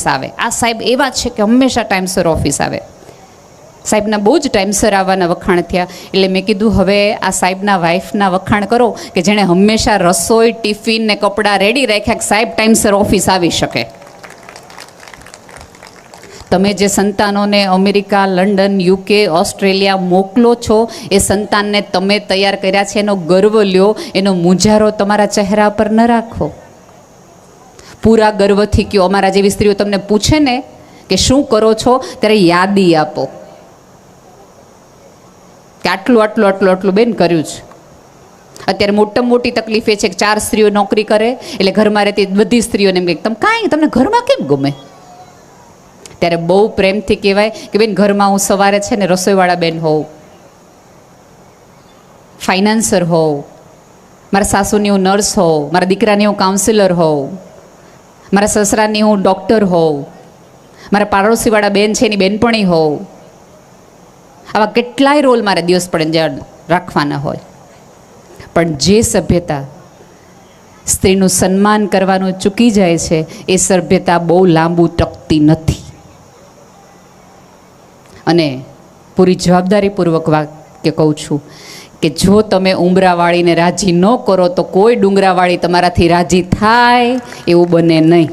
આવે. આ સાહેબ એવા છે કે હંમેશા ટાઈમસર ઓફિસ આવે. સાહેબના બહુ જ ટાઈમસર આવવાના વખાણ થયા. એટલે મેં કીધું હવે આ સાહેબના વાઈફના વખાણ કરો કે જેણે હંમેશા રસોઈ, ટિફિન ને કપડાં રેડી રાખ્યા કે સાહેબ ટાઈમસર ઓફિસ આવી શકે. તમે જે સંતાનોને અમેરિકા, લંડન, યુકે, ઓસ્ટ્રેલિયા મોકલો છો, એ સંતાનને તમે તૈયાર કર્યા છે એનો ગર્વ લ્યો, એનો મુંજારો તમારા ચહેરા પર ન રાખો. પૂરા ગર્વથી કહો. અમારા જેવી સ્ત્રીઓ તમને પૂછે ને કે શું કરો છો, ત્યારે યાદી આપો કે આટલું આટલું આટલું આટલું બેન કર્યું છે. અત્યારે મોટામાં મોટી તકલીફ એ છે કે 4 સ્ત્રીઓ નોકરી કરે એટલે ઘરમાં રહેતી બધી સ્ત્રીઓને એમ કહે તમે કાંઈ તમને ઘરમાં કેમ ગમે? ત્યારે બહુ પ્રેમથી કહેવાય કે બેન ઘરમાં હું સવારે છે ને રસોઈવાળા બેન હોઉં, ફાઇનાન્સર હોઉં, મારા સાસુની હું નર્સ હોઉં, મારા દીકરાની હું કાઉન્સિલર હોઉં, મારા સસરાની હું ડૉક્ટર હોઉં, મારા પાડોશીવાળા બેન છે એની બેનપણી હોઉં. આવા કેટલાય રોલ મારે દિવસ પડે જ્યાં રાખવાના હોય. પણ જે સભ્યતા સ્ત્રીનું સન્માન કરવાનું ચૂકી જાય છે એ સભ્યતા બહુ લાંબુ ટકતી નથી. અને પૂરી જવાબદારીપૂર્વક વાક્ય કહું છું કે જો તમે ઉંબરાવાળીને રાજી ન કરો તો કોઈ ડુંગરાવાળી તમારાથી રાજી થાય એવું બને નહીં.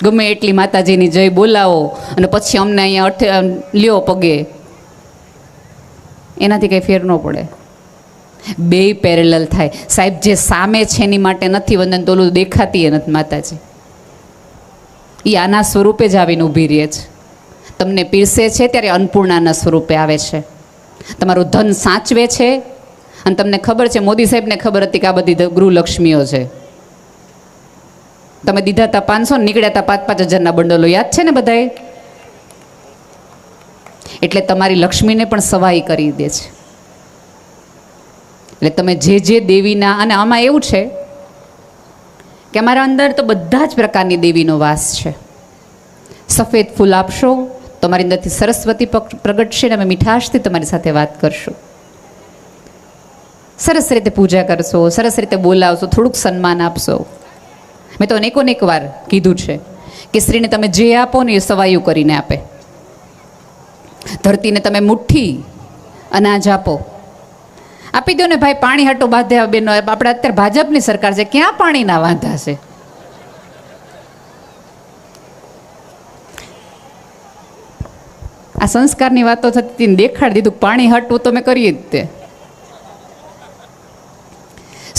ગમે એટલી માતાજીની જય બોલાવો અને પછી અમને અહીંયા લ્યો પગે, એનાથી કંઈ ફેર ન પડે. બેય પેરેલલ થાય. સાહેબ જે સામે છે એની માટે નથી વંદન, તોલું દેખાતી એ નથી માતાજી. એ આના સ્વરૂપે જ આવીને ઊભી રહે છે. તમને પીરસે છે ત્યારે અન્નપૂર્ણાના સ્વરૂપે આવે છે. તમારું ધન સાચવે છે. અને તમને ખબર છે, મોદી સાહેબને ખબર હતી કે આ બધી ગૃહલક્ષ્મીઓ છે. તમે દીધા હતા 500 ને નીકળ્યા હતા 5-5 હજારના બંડલો, યાદ છે ને બધાએ? એટલે તમારી લક્ષ્મીને પણ સવાઈ કરી દે છે. એટલે તમે જે દેવીના, અને આમાં એવું છે કે અમારા અંદર તો બધા જ પ્રકારની દેવીનો વાસ છે. સફેદ ફૂલ આપશો તમારી અંદરથી સરસ્વતી પ્રગટશે અને અમે મીઠાશથી તમારી સાથે વાત કરશું. સરસ રીતે પૂજા કરશો, સરસ રીતે બોલાવશો, થોડુંક સન્માન આપશો. મેં તો અનેકોનેક વાર કીધું છે કે સ્ત્રીને તમે જે આપો ને એ સવાયું કરીને આપે. ધરતીને તમે મુઠ્ઠી અનાજ આપો, આપી દો ને ભાઈ. પાણી હાટો બાંધ્યા બેનો, આપણે અત્યારે ભાજપની સરકાર છે, ક્યાં પાણીના વાંધા છે? આ સંસ્કારની વાતો થતી દેખાડી દીધું. પાણી હાટવું તો મેં કરીએ જ તે.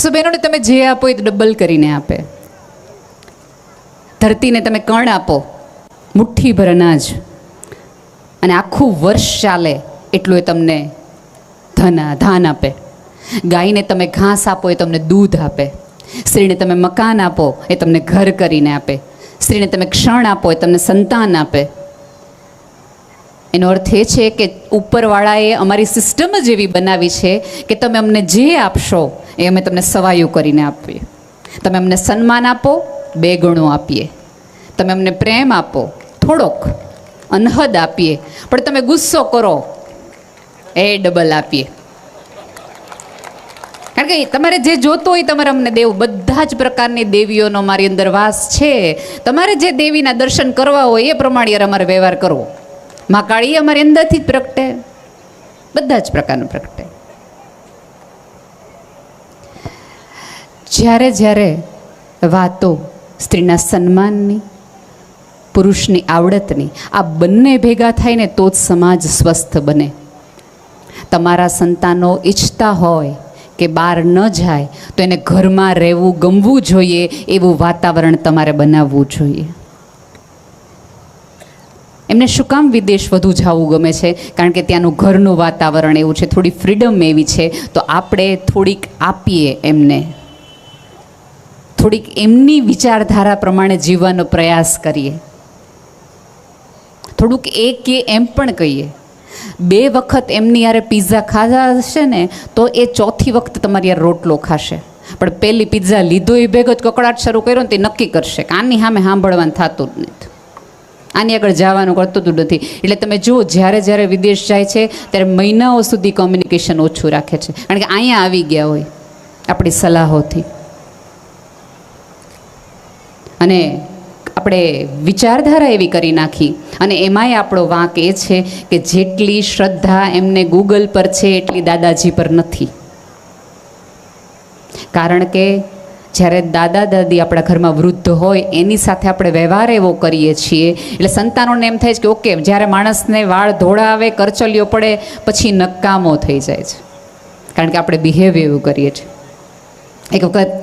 સો બહેનોને તમે જે આપો એ ડબલ કરીને આપે. ધરતીને તમે કણ આપો, મુઠ્ઠીભર અનાજ, અને આખું વર્ષ ચાલે એટલું એ તમને ધાન આપે. ગાયને તમે ઘાસ આપો એ તમને દૂધ આપે. સ્ત્રીને તમે મકાન આપો એ તમને ઘર કરીને આપે. સ્ત્રીને તમે ક્ષણ આપો એ તમને સંતાન આપે. એનો અર્થ એ છે કે ઉપરવાળાએ અમારી સિસ્ટમ જ એવી બનાવી છે કે તમે અમને જે આપશો એ અમે તમને સવાયું કરીને આપીએ. તમે અમને સન્માન આપો, 2 ગણું આપીએ. તમે અમને પ્રેમ આપો, થોડોક અનહદ આપીએ. પણ તમે ગુસ્સો કરો એ ડબલ આપીએ. કારણ કે તમારે જે જોતો હોય તમારે અમને દેવું. બધા જ પ્રકારની દેવીઓનો મારી અંદર વાસ છે. તમારે જે દેવીના દર્શન કરવા હોય એ પ્રમાણે અમારે વ્યવહાર કરવો. મહાકાળી અમારી અંદરથી જ પ્રગટે, બધા જ પ્રકારનું પ્રગટે. જ્યારે જ્યારે વાતો સ્ત્રીના સન્માનની, પુરુષની આવડતની, આ બંને ભેગા થાય ને તો જ સમાજ સ્વસ્થ બને. તમારા સંતાનો ઈચ્છતા હોય કે બહાર ન જાય તો એને ઘરમાં રહેવું ગમવું જોઈએ, એવું વાતાવરણ તમારે બનાવવું જોઈએ. એમને શું કામ વિદેશ વધુ જવું ગમે છે? કારણ કે ત્યાંનું ઘરનું વાતાવરણ એવું છે, થોડી ફ્રીડમ એવી છે. તો આપણે થોડીક આપીએ એમને, થોડીક એમની વિચારધારા પ્રમાણે જીવવાનો પ્રયાસ કરીએ. થોડુંક એ કે એમ પણ કહીએ. 2 વખત એમની યારે પિઝા ખાધા હશે ને તો એ 4થી વખત તમારી યાર રોટલો ખાશે. પણ પહેલી પિઝા લીધો એ ભેગો જ કકડાટ શરૂ કર્યો ને તે નક્કી કરશે કે આની સામે સાંભળવાનું થતું જ નથી, આની આગળ જવાનું કરતું નથી. એટલે તમે જુઓ, જ્યારે જ્યારે વિદેશ જાય છે ત્યારે મહિનાઓ સુધી કોમ્યુનિકેશન ઓછું રાખે છે. કારણ કે અહીંયા આવી ગયા હોય આપણી સલાહોથી. અને આપણે વિચારધારા એવી કરી નાખી. અને એમાંય આપણો વાંક એ છે કે જેટલી શ્રદ્ધા એમને ગૂગલ પર છે એટલી દાદાજી પર નથી. કારણ કે જ્યારે દાદા દાદી આપણા ઘરમાં વૃદ્ધ હોય એની સાથે આપણે વ્યવહાર એવો કરીએ છીએ એટલે સંતાનોને એમ થાય છે કે ઓકે, જ્યારે માણસને વાળ ધોળા આવે, કરચલીઓ પડે, પછી નકામો થઈ જાય છે. કારણ કે આપણે બિહેવ એવું કરીએ છીએ. એક વખત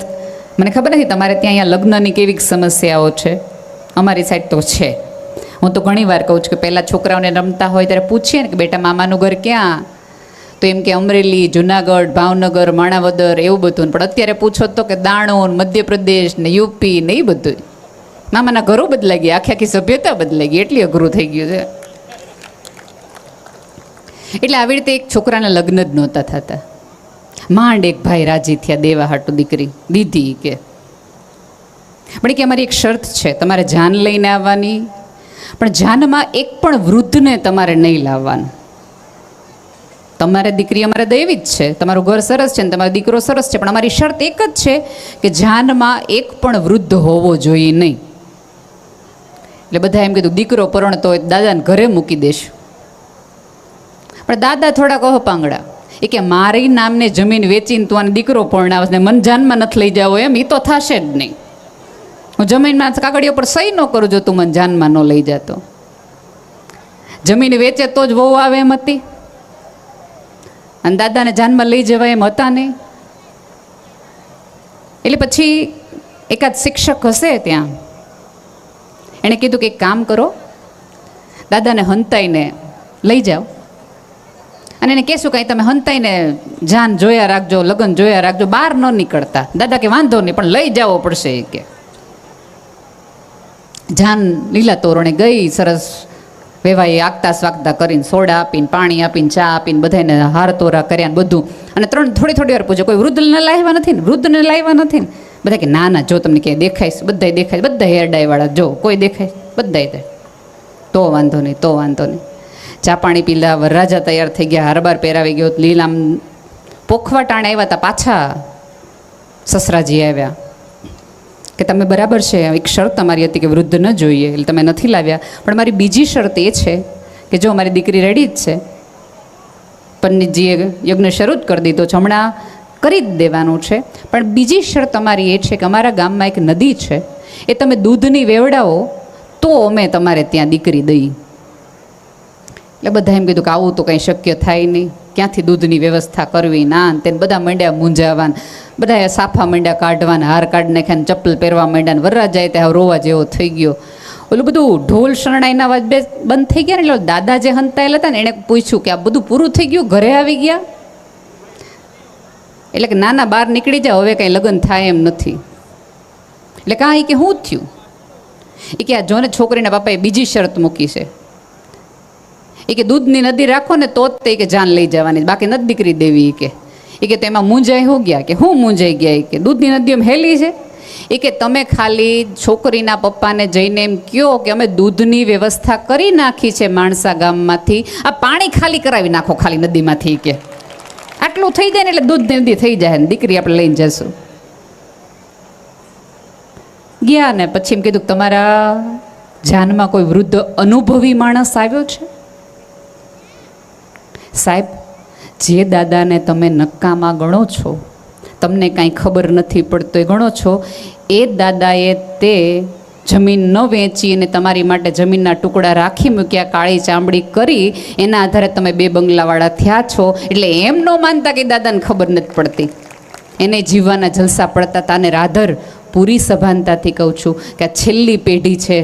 મને ખબર નથી તમારે ત્યાં અહીંયા લગ્નની કેવી સમસ્યાઓ છે, અમારી સાઈડ તો છે. હું તો ઘણી વાર કહું છું કે પહેલાં છોકરાઓને રમતા હોય ત્યારે પૂછીએ ને કે બેટા મામાનું ઘર ક્યાં, તો એમ કે અમરેલી, જુનાગઢ, ભાવનગર, માણાવદર એવું બધું. પણ અત્યારે પૂછો તો કે દાણોન, મધ્યપ્રદેશ ને યુપી ને એ બધું. મામાના ઘરો બદલાઈ ગયા, આખી સભ્યતા બદલાઈ ગઈ, એટલી અઘરું થઈ ગયું છે. એટલે આવી રીતે એક છોકરાના લગ્ન જ નહોતા થતા. માંડ એક ભાઈ રાજી થયા દેવા હાટું દીકરી દીધી કે પણ કે અમારી એક શરત છે, તમારે જાન લઈને આવવાની, પણ જાનમાં એક પણ વૃદ્ધને તમારે નહીં લાવવાનું. તમારે દીકરી અમારે દૈવી જ છે, તમારું ઘર સરસ છે ને તમારો દીકરો સરસ છે, પણ અમારી શરત એક જ છે કે જાનમાં એક પણ વૃદ્ધ હોવો જોઈએ નહીં. એટલે બધા એમ કીધું દીકરો પરણતો હોય દાદાને ઘરે મૂકી દેશું. પણ દાદા થોડાક અહપાંગડા, એ કે મારી નામને જમીન વેચીને તું આને દીકરો પરણાવસ ને મન જાનમાં નથી લઈ જાવ એમ, એ તો થશે જ નહીં. હું જમીનમાં કાગળીઓ પર સહી ન કરું જો તું મને જાનમાં ન લઈ જતો. જમીન વેચે તો જ વહુ આવે એમ હતી, અને દાદાને જાનમાં લઈ જવાય એમ હતા નહીં. એટલે પછી એકાદ શિક્ષક હશે ત્યાં, એણે કીધું કે એક કામ કરો, દાદાને હંતાઈને લઈ જાઓ અને એને કહેશું કાંઈ તમે હંતાઈને જાન જોયા રાખજો, લગ્ન જોયા રાખજો, બહાર ન નીકળતા. દાદા કે વાંધો નહીં, પણ લઈ જવો પડશે એ કે. જાન લીલા તોરણે ગઈ, સરસ વેવાઈ આગતા સ્વાગતા કરીને સોડા આપીને, પાણી આપીને, ચા આપીને, બધાને હાર તોરા કર્યા ને બધું. અને થોડી થોડી વાર પૂછે કોઈ વૃદ્ધને લાવ્યા નથી ને, વૃદ્ધને લાવ્યા નથી ને. બધા કે ના ના, જો તમને ક્યાંય દેખાય, બધાય દેખાય, બધા હેર ડાયવાળા જો કોઈ દેખાય, બધાય તો વાંધો નહીં, તો વાંધો નહીં. ચા પાણી પીલા, વરરાજા તૈયાર થઈ ગયા, હારબાર પહેરાવી ગયો, લીલામ પોખવા ટાણે આવ્યા હતા. પાછા સસરાજી આવ્યા કે તમે બરાબર છે, એક શરત અમારી હતી કે વૃદ્ધ ન જોઈએ એટલે તમે નથી લાવ્યા, પણ મારી બીજી શરત એ છે કે જો અમારી દીકરી રેડી જ છે, પંડિતજીએ યજ્ઞ શરૂ જ કરી દીધો છે, હમણાં કરી જ દેવાનું છે, પણ બીજી શરત અમારી એ છે કે અમારા ગામમાં એક નદી છે, એ તમે દૂધની વેવડાવો તો અમે તમારે ત્યાં દીકરી દઈ. એટલે બધા એમ કીધું કે આવું તો કંઈ શક્ય થાય નહીં, ક્યાંથી દૂધની વ્યવસ્થા કરવી, ના તેને બધા મંડ્યા મૂંઝાવાન, બધા સાફા મંડ્યા કાઢવાના, હાર કાઢી નાખ્યા, ચપ્પલ પહેરવા માંડ્યા ને વરરાજાએ ત્યાં રોવા જેવો થઈ ગયો. ઓલું બધું ઢોલ શરણાઈના અવાજ બંધ થઈ ગયા ને એટલે દાદા જે હંતાયેલા હતા ને એણે પૂછ્યું કે આ બધું પૂરું થઈ ગયું, ઘરે આવી ગયા? એટલે કે નાના બહાર નીકળી જાઓ, હવે કાંઈ લગ્ન થાય એમ નથી. એટલે કાંઈ કે શું થયું? એ કે આ જોને છોકરીના બાપાએ બીજી શરત મૂકી છે, એ કે દૂધની નદી રાખો ને તો જ તે કે જાન લઈ જવાની, બાકી નથી દીકરી દેવી. એ કે તેમાં મૂંઝાઈ હું ગયા? કે હું મૂંઝાઈ ગયા? એ કે દૂધની નદી એમ હેલી છે. એ કે તમે ખાલી છોકરીના પપ્પાને જઈને એમ કહો કે અમે દૂધની વ્યવસ્થા કરી નાખી છે માણસા ગામમાંથી, આ પાણી ખાલી કરાવી નાખો ખાલી નદીમાંથી. કે આટલું થઈ જાય ને એટલે દૂધની નદી થઈ જાય ને દીકરી આપણે લઈને જશું. ગયા ને પછી એમ કીધું તમારા જાનમાં કોઈ વૃદ્ધ અનુભવી માણસ આવ્યો છે? સાહેબ, જે દાદાને તમે નક્કામાં ગણો છો, તમને કાંઈ ખબર નથી પડતો એ ગણો છો, એ દાદાએ તે જમીન ન વેચી અને તમારી માટે જમીનના ટુકડા રાખી મૂક્યા, કાળી ચામડી કરી, એના આધારે તમે 2 બંગલાવાળા થયા છો. એટલે એમ ન માનતા કે દાદાને ખબર નથી પડતી, એને જીવવાના જલસા પડતા હતા. અને રાધર પૂરી સભાનતાથી કહું છું કે આ છેલ્લી પેઢી છે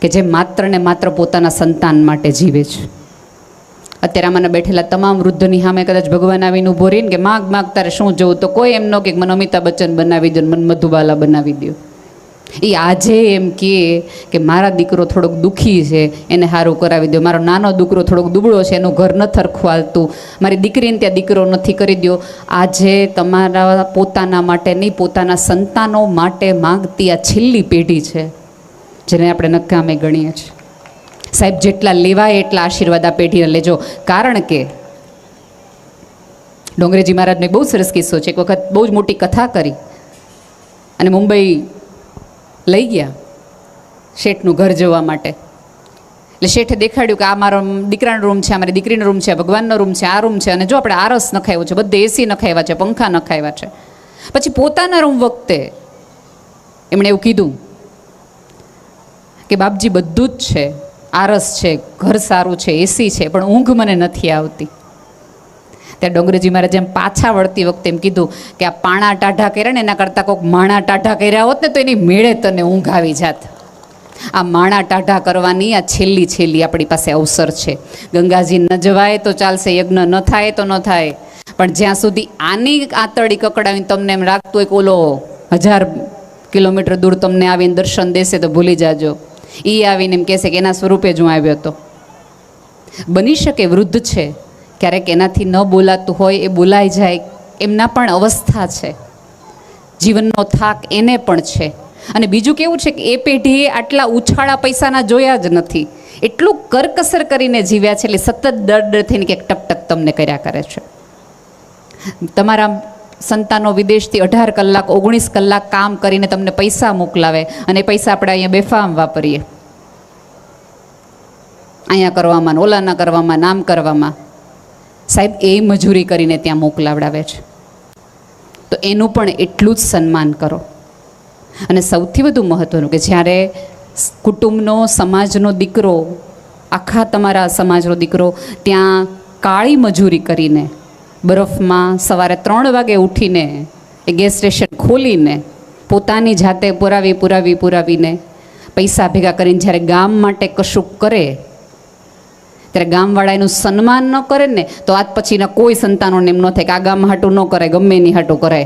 કે જે માત્ર ને માત્ર પોતાના સંતાન માટે જીવે છે. અત્યારે આમાંના બેઠેલા તમામ વૃદ્ધની સામે કદાચ ભગવાન આવીને ઊભો રહીને કે માગ માગ તારે શું જવું, તો કોઈ એમ ન કે મને અમિતાભ બચ્ચન બનાવી દો, મને મધુબાલા બનાવી દો. એ આજે એમ કે મારા દીકરો થોડોક દુઃખી છે, એને સારું કરાવી દો, મારો નાનો દીકરો થોડોક દુબળો છે, એનું ઘર ન થરખું હાલતું, મારી દીકરીને ત્યાં દીકરો નથી કરી દો. આજે તમારા પોતાના માટે નહીં, પોતાના સંતાનો માટે માગતી આ છેલ્લી પેઢી છે જેને આપણે નકામે ગણીએ છીએ. સાહેબ, જેટલા લેવાય એટલા આશીર્વાદ આ પેઢીને લેજો. કારણ કે ડોંગરેજી મહારાજનો બહુ સરસ કિસ્સો છે. એક વખત બહુ જ મોટી કથા કરી અને મુંબઈ લઈ ગયા શેઠનું ઘર જોવા માટે. એટલે શેઠે દેખાડ્યું કે આ મારો દીકરાનો રૂમ છે, અમારી દીકરીનો રૂમ છે, ભગવાનનો રૂમ છે, આ રૂમ છે, અને જો આપણે આરસ નખાવ્યો છે, બધે એસી નખાવ્યા છે, પંખા નખાવ્યા છે. પછી પોતાના રૂમ વખતે એમણે એવું કીધું કે બાપજી બધું જ છે, આરસ છે, ઘર સારું છે, એસી છે, પણ ઊંઘ મને નથી આવતી. ત્યાં ડોંગરેજી મારે જેમ પાછા વળતી વખતે એમ કીધું કે આ પાણા ટાઢા કર્યા ને એના કરતાં કોઈક માણા ટાઢા કર્યા હોત ને તો એની મેળે તને ઊંઘ આવી જાત. આ માણા ટાઢા કરવાની આ છેલ્લી આપણી પાસે અવસર છે. ગંગાજી ન જવાય તો ચાલશે, યજ્ઞ ન થાય તો ન થાય, પણ જ્યાં સુધી આની આંતરડી કકડાવીને તમને એમ લાગતું હોય કે ઓલો 1000 કિલોમીટર દૂર તમને આવીને દર્શન દેશે તો ભૂલી જાજો. એ આવીને એમ કહેશે કે એના સ્વરૂપે જ હું આવ્યો હતો. બની શકે વૃદ્ધ છે, ક્યારેક એનાથી ન બોલાતું હોય એ બોલાઈ જાય, એમના પણ અવસ્થા છે, જીવનનો થાક એને પણ છે. અને બીજું કેવું છે કે એ પેઢીએ આટલા ઉછાળા પૈસાના જોયા જ નથી, એટલું કરકસર કરીને જીવ્યા છે, એટલે સતત ડર થઈને ક્યાંક ટક તમને કર્યા કરે છે. તમારા સંતાનો વિદેશથી 18 કલાક 19 કલાક કામ કરીને તમને પૈસા મોકલાવે, અને પૈસા આપણે અહીંયા બેફામ વાપરીએ, અહીંયા કરવામાં, ઓલાના કરવામાં, નામ કરવામાં. સાહેબ એ મજૂરી કરીને ત્યાં મોકલાવડાવે છે, તો એનું પણ એટલું જ સન્માન કરો. અને સૌથી વધુ મહત્ત્વનું કે જ્યારે કુટુંબનો, સમાજનો દીકરો, આખા તમારા સમાજનો દીકરો ત્યાં કાળી મજૂરી કરીને બરફમાં સવારે 3 વાગે ઉઠીને એ ગેસ સ્ટેશન ખોલીને પોતાની જાતે પુરાવીને પૈસા ભેગા કરીને જ્યારે ગામ માટે કશુંક કરે, ત્યારે ગામવાળા એનું સન્માન ન કરે ને તો આજ પછીના કોઈ સંતાનોને એમ ન થાય કે આ ગામ હાટું ન કરે, ગમે એની હાટું કરે.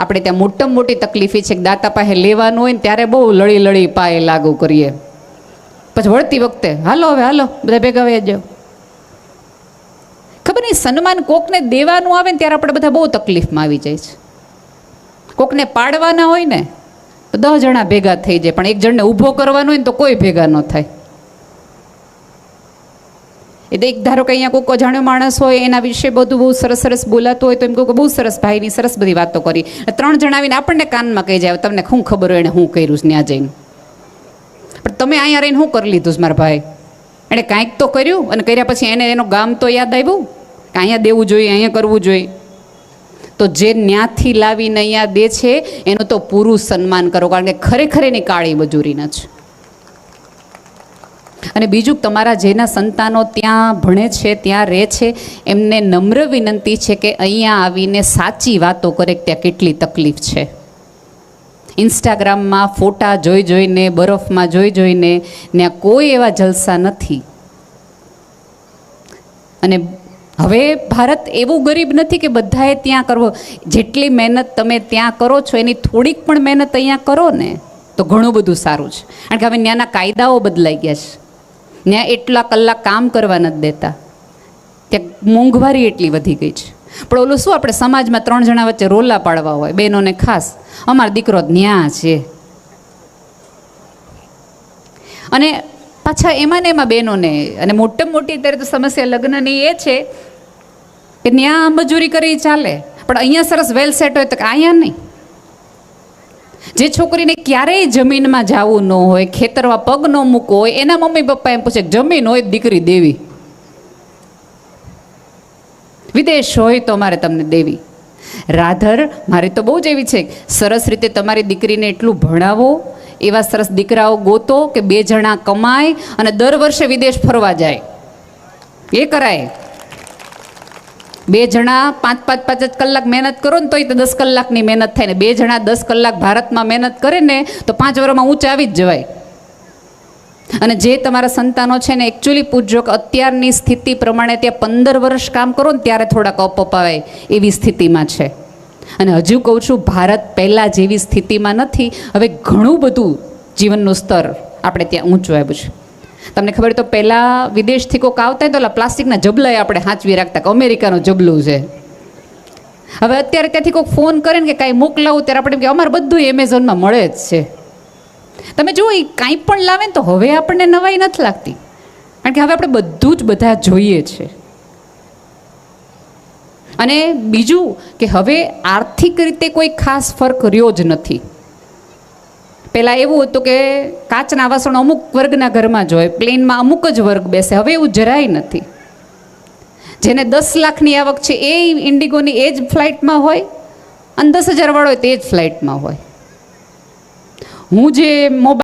આપણે ત્યાં મોટામાં મોટી તકલીફ એ છે કે દાતા પાસે લેવાનું હોય ને ત્યારે બહુ લડી પાયે લાગુ કરીએ, પછી વળતી વખતે હાલો હવે હાલો બધા ભેગા વહી જાઓ. ખબર નહીં, સન્માન કોકને દેવાનું આવે ને ત્યારે આપણે બધા બહુ તકલીફમાં આવી જાય છે. કોકને પાડવાના હોય ને તો 10 જણા ભેગા થઈ જાય, પણ એક જણને ઊભો કરવાનો હોય ને તો કોઈ ભેગા ન થાય. એટલે એક ધારો કે અહીંયા કોઈ અજાણ્યો માણસ હોય, એના વિશે બધું બહુ સરસ બોલાતું હોય તો એમ કહું કે બહુ સરસ ભાઈની સરસ બધી વાતો કરી. 3 જણા આવીને આપણને કાનમાં કહી જાય તમને શું ખબર હોય એને શું કર્યું છે ત્યાં જઈને, પણ તમે અહીંયા રહીને શું કરી લીધું છે મારા ભાઈ? એણે કાંઈક તો કર્યું, અને કર્યા પછી એને એનું ગામ તો યાદ આવ્યું કે અહીંયા દેવું જોઈએ, અહીંયા કરવું જોઈએ. તો જે ન્યાથી લાવીને અહીંયા દે છે એનું તો પૂરું સન્માન કરો, કારણ કે ખરેખર એની કાળી મજૂરી છે. અને બીજું, તમારા જેના સંતાનો ત્યાં ભણે છે, ત્યાં રહે છે, એમને નમ્ર વિનંતી છે કે અહીંયા આવીને સાચી વાતો કરે કે ત્યાં કેટલી તકલીફ છે. ઇન્સ્ટાગ્રામમાં ફોટા જોઈને, બરફમાં જોઈને ત્યાં કોઈ એવા જલસા નથી. અને હવે ભારત એવું ગરીબ નથી કે બધાએ ત્યાં કરવો. જેટલી મહેનત તમે ત્યાં કરો છો એની થોડીક પણ મહેનત અહીંયા કરો ને તો ઘણું બધું સારું છે. કારણ કે હવે ત્યાંના કાયદાઓ બદલાઈ ગયા છે, ત્યાં એટલા કલાક કામ કરવા નથી દેતા, ત્યાં મોંઘવારી એટલી વધી ગઈ છે. પણ ઓલું શું, આપણે સમાજમાં 3 જણા વચ્ચે રોલા પાડવા હોય, બહેનોને ખાસ, અમારો દીકરો ન્યા છે. અને પાછા એમાં બહેનોને, અને મોટામાં મોટી અત્યારે તો સમસ્યા લગ્નની એ છે કે ત્યાં મજૂરી કરી ચાલે, પણ અહીંયા સરસ વેલ સેટ હોય તો અહીંયા નહીં. જે છોકરીને ક્યારેય જમીનમાં જવું ન હોય, ખેતરમાં પગ ન મૂકવો હોય, એના મમ્મી પપ્પા એમ પૂછે જમીન હોય દીકરી દેવી, વિદેશ હોય તો મારે તમને દેવી. રાધર મારી તો બહુ જ એવી છે, સરસ રીતે તમારી દીકરીને એટલું ભણાવો, એવા સરસ દીકરાઓ ગોતો કે 2 જણા કમાય અને દર વર્ષે વિદેશ ફરવા જાય. એ કરાય. 2 જણા 5 કલાક મહેનત કરો ને તોય તો 10 કલાકની મહેનત થાય ને, 2 જણા 10 કલાક ભારતમાં મહેનત કરે ને તો 5 વર્ષમાં ઊંચા આવી જ જવાય. અને જે તમારા સંતાનો છે ને એકચ્યુઅલી પૂછજો કે અત્યારની સ્થિતિ પ્રમાણે ત્યાં 15 વર્ષ કામ કરો ને ત્યારે થોડાક અપાય એવી સ્થિતિમાં છે. અને હજુ કહું છું, ભારત પહેલાં જેવી સ્થિતિમાં નથી. હવે ઘણું બધું જીવનનું સ્તર આપણે ત્યાં ઊંચું આવ્યું છે. તમને ખબર તો પહેલાં વિદેશથી કોઈક આવતા હોય તો ઓલા પ્લાસ્ટિકના જબલાએ આપણે સાચવી રાખતા કે અમેરિકાનું જબલું છે. હવે અત્યારે ત્યાંથી કોઈક ફોન કરે ને કે કાંઈ મોકલાવું ત્યારે આપણે કે અમારે બધું એમેઝોનમાં મળે જ છે. તમે જુઓ, એ કાંઈ પણ લાવે ને તો હવે આપણને નવાઈ નથી લાગતી, કારણ કે હવે આપણે બધું જ બધા જોઈએ છે. અને બીજું કે હવે આર્થિક રીતે કોઈ ખાસ ફરક રહ્યો જ નથી. પહેલાં એવું હતું કે કાચના વાસણો અમુક વર્ગના ઘરમાં જ હોય, પ્લેનમાં અમુક જ વર્ગ બેસે. હવે એવું જરાય નથી. જેને 10 લાખની આવક છે એ ઇન્ડિગોની એ જ ફ્લાઇટમાં હોય, અને 10,000 વાળો હોય તે જ ફ્લાઇટમાં હોય. હું જે મોબાઈલ